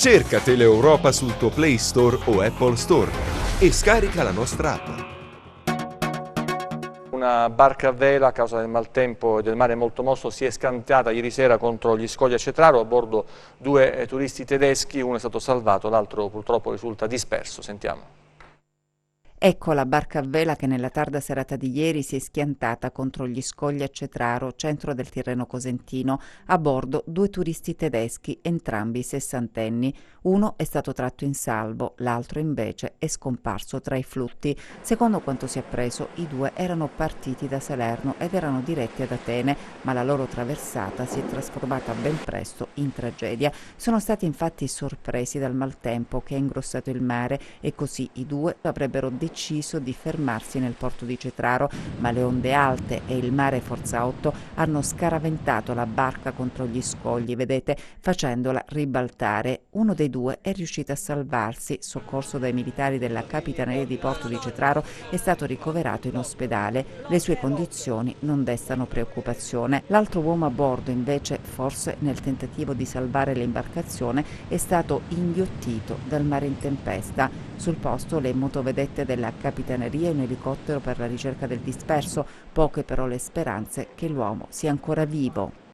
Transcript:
Cerca Teleeuropa sul tuo Play Store o Apple Store e scarica la nostra app. Una barca a vela, a causa del maltempo e del mare molto mosso, si è scagliata ieri sera contro gli scogli a Cetraro. A bordo due turisti tedeschi, uno è stato salvato, l'altro purtroppo risulta disperso. Sentiamo. Ecco la barca a vela che nella tarda serata di ieri si è schiantata contro gli scogli a Cetraro, centro del Tirreno cosentino. A bordo due turisti tedeschi, entrambi sessantenni. Uno è stato tratto in salvo, l'altro invece è scomparso tra i flutti. Secondo quanto si è appreso, i due erano partiti da Salerno ed erano diretti ad Atene, ma la loro traversata si è trasformata ben presto in tragedia. Sono stati infatti sorpresi dal maltempo che ha ingrossato il mare e così i due avrebbero deciso di fermarsi nel porto di Cetraro, ma le onde alte e il mare forza 8 hanno scaraventato la barca contro gli scogli, vedete, facendola ribaltare. Uno dei due è riuscito a salvarsi, soccorso dai militari della Capitaneria di Porto di Cetraro, è stato ricoverato in ospedale. Le sue condizioni non destano preoccupazione. L'altro uomo a bordo, invece, forse nel tentativo di salvare l'imbarcazione, è stato inghiottito dal mare in tempesta. Sul posto le motovedette della Capitaneria e un elicottero per la ricerca del disperso, poche però le speranze che l'uomo sia ancora vivo.